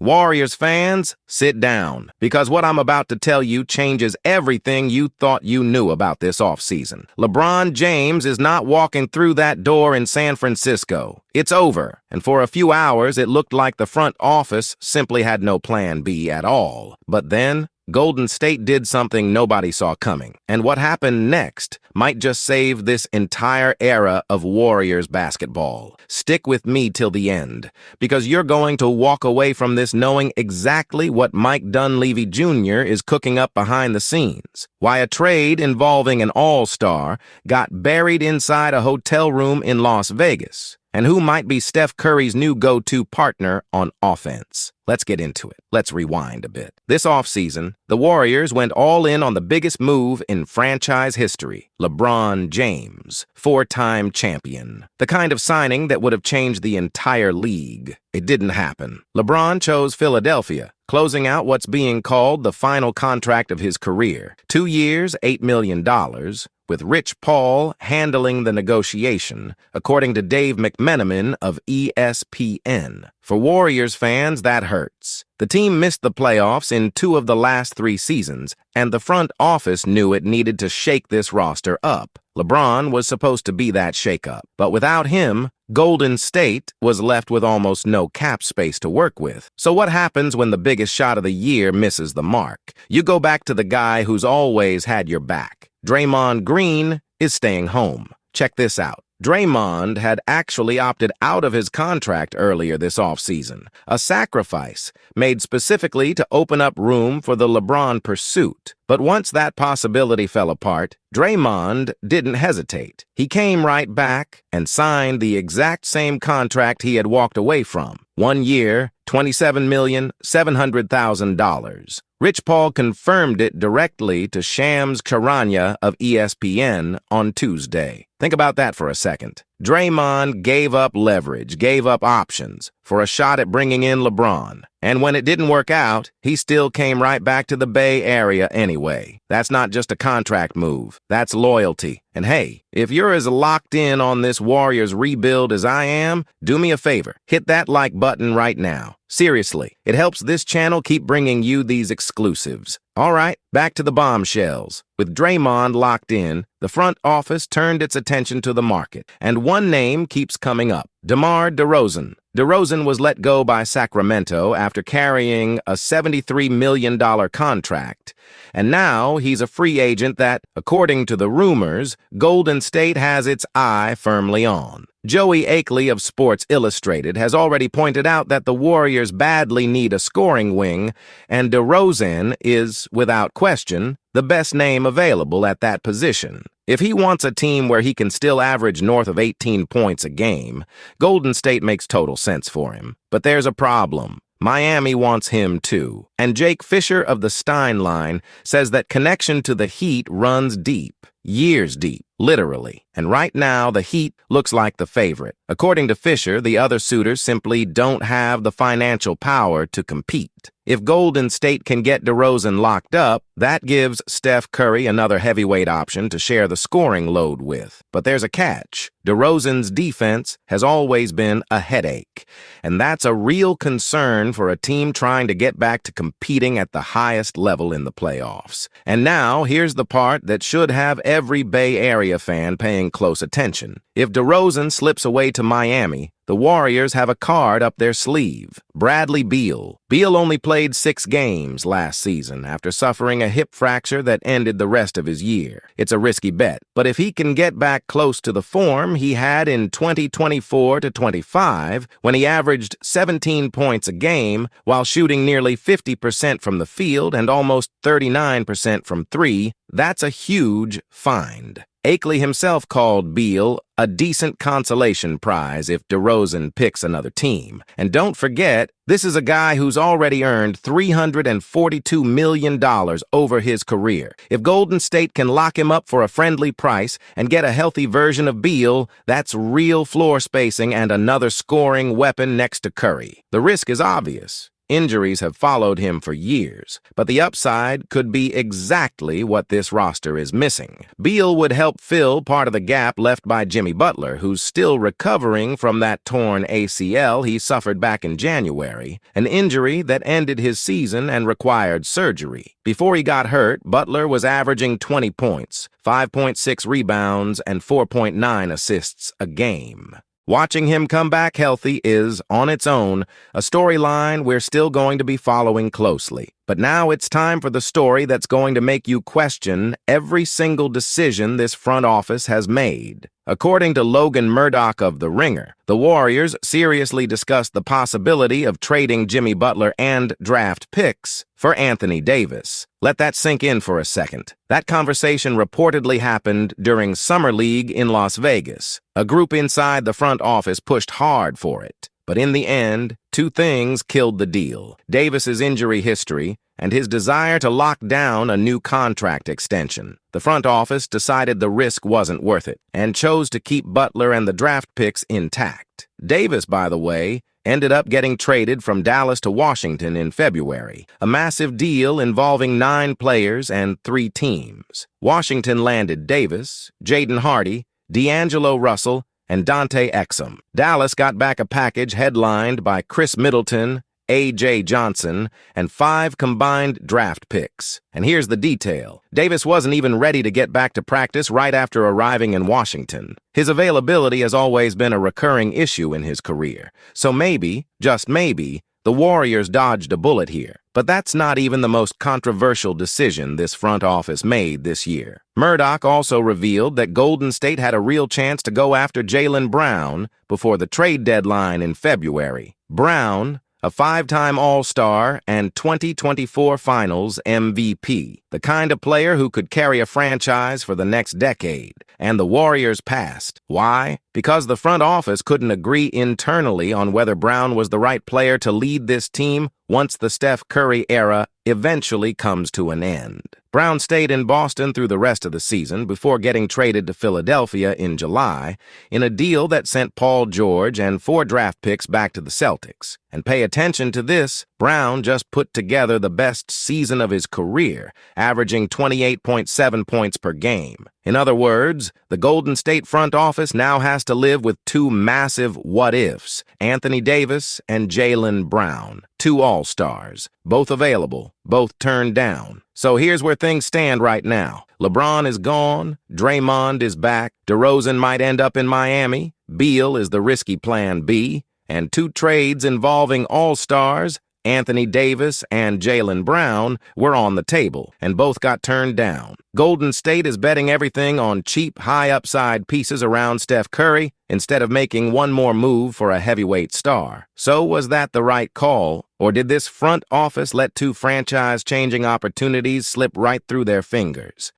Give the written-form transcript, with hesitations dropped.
Warriors fans, sit down, because what I'm about to tell you changes everything you thought you knew about this offseason. LeBron James is not walking through that door in San Francisco. It's over, and for a few hours it looked like the front office simply had no plan B at all. But then, Golden State did something nobody saw coming, and what happened next might just save this entire era of Warriors basketball. Stick with me till the end, because you're going to walk away from this knowing exactly what Mike Dunleavy Jr. is cooking up behind the scenes. Why a trade involving an all-star got buried inside a hotel room in Las Vegas, and who might be Steph Curry's new go-to partner on offense. Let's get into it. Let's rewind a bit. This offseason, the Warriors went all in on the biggest move in franchise history, LeBron James, four-time champion. The kind of signing that would have changed the entire league. It didn't happen. LeBron chose Philadelphia, closing out what's being called the final contract of his career. 2 years, $8 million, with Rich Paul handling the negotiation, according to Dave McMenamin of ESPN. For Warriors fans, that hurts. The team missed the playoffs in 2 of the last 3 seasons, and the front office knew it needed to shake this roster up. LeBron was supposed to be that shakeup, but without him, Golden State was left with almost no cap space to work with. So what happens when the biggest shot of the year misses the mark? You go back to the guy who's always had your back. Draymond Green is staying home. Check this out. Draymond had actually opted out of his contract earlier this offseason, a sacrifice made specifically to open up room for the LeBron pursuit. But once that possibility fell apart, Draymond didn't hesitate. He came right back and signed the exact same contract he had walked away from. 1 year, $27,700,000. Rich Paul confirmed it directly to Shams Charania of ESPN on Tuesday. Think about that for a second. Draymond gave up leverage, gave up options for a shot at bringing in LeBron. And when it didn't work out, he still came right back to the Bay Area anyway. That's not just a contract move. That's loyalty. And hey, if you're as locked in on this Warriors rebuild as I am, do me a favor. Hit that like button right now. Seriously, it helps this channel keep bringing you these exclusives. All right, back to the bombshells. With Draymond locked in, the front office turned its attention to the market, and one name keeps coming up: DeMar DeRozan. DeRozan was let go by Sacramento after carrying a $73 million contract, and now he's a free agent that, according to the rumors, Golden State has its eye firmly on. Joey Akeley of Sports Illustrated has already pointed out that the Warriors badly need a scoring wing, and DeRozan is, without question, the best name available at that position. If he wants a team where he can still average north of 18 points a game, Golden State makes total sense for him. But there's a problem. Miami wants him too. And Jake Fisher of the Stein line says that connection to the Heat runs deep, years deep, literally. And right now, the Heat looks like the favorite. According to Fisher, the other suitors simply don't have the financial power to compete. If Golden State can get DeRozan locked up, that gives Steph Curry another heavyweight option to share the scoring load with. But there's a catch. DeRozan's defense has always been a headache, and that's a real concern for a team trying to get back to competing at the highest level in the playoffs. And now, here's the part that should have every Bay Area fan paying close attention. If DeRozan slips away to Miami, the Warriors have a card up their sleeve: Bradley Beal. Beal only played 6 games last season after suffering a hip fracture that ended the rest of his year. It's a risky bet, but if he can get back close to the form he had in 2024-25, when he averaged 17 points a game while shooting nearly 50% from the field and almost 39% from 3, that's a huge find. Akeley himself called Beal a decent consolation prize if DeRozan picks another team. And don't forget, this is a guy who's already earned $342 million over his career. If Golden State can lock him up for a friendly price and get a healthy version of Beal, that's real floor spacing and another scoring weapon next to Curry. The risk is obvious. Injuries have followed him for years, but the upside could be exactly what this roster is missing. Beal would help fill part of the gap left by Jimmy Butler, who's still recovering from that torn ACL he suffered back in January, an injury that ended his season and required surgery. Before he got hurt, Butler was averaging 20 points, 5.6 rebounds, and 4.9 assists a game. Watching him come back healthy is, on its own, a storyline we're still going to be following closely. But now it's time for the story that's going to make you question every single decision this front office has made. According to Logan Murdoch of The Ringer, the Warriors seriously discussed the possibility of trading Jimmy Butler and draft picks for Anthony Davis. Let that sink in for a second. That conversation reportedly happened during Summer League in Las Vegas. A group inside the front office pushed hard for it. But in the end, two things killed the deal: Davis's injury history and his desire to lock down a new contract extension. The front office decided the risk wasn't worth it and chose to keep Butler and the draft picks intact. Davis, by the way, ended up getting traded from Dallas to Washington in February, a massive deal involving 9 players and 3 teams. Washington landed Davis, Jaden Hardy, D'Angelo Russell, and Dante Exum. Dallas got back a package headlined by Chris Middleton, A.J. Johnson, and 5 combined draft picks. And here's the detail. Davis wasn't even ready to get back to practice right after arriving in Washington. His availability has always been a recurring issue in his career. So maybe, just maybe, the Warriors dodged a bullet here. But that's not even the most controversial decision this front office made this year. Murdoch also revealed that Golden State had a real chance to go after Jaylen Brown before the trade deadline in February. Brown, a 5-time All-Star and 2024 Finals MVP, the kind of player who could carry a franchise for the next decade. And the Warriors passed. Why? Because the front office couldn't agree internally on whether Brown was the right player to lead this team once the Steph Curry era eventually comes to an end. Brown stayed in Boston through the rest of the season before getting traded to Philadelphia in July in a deal that sent Paul George and 4 draft picks back to the Celtics. And pay attention to this, Brown just put together the best season of his career, averaging 28.7 points per game. In other words, the Golden State front office now has to live with 2 massive what-ifs: Anthony Davis and Jaylen Brown, 2 All-Stars, both available, both turned down. So here's where things stand right now. LeBron is gone, Draymond is back, DeRozan might end up in Miami, Beal is the risky plan B, and 2 trades involving All-Stars, Anthony Davis and Jaylen Brown, were on the table, and both got turned down. Golden State is betting everything on cheap, high-upside pieces around Steph Curry instead of making one more move for a heavyweight star. So was that the right call, or did this front office let 2 franchise-changing opportunities slip right through their fingers?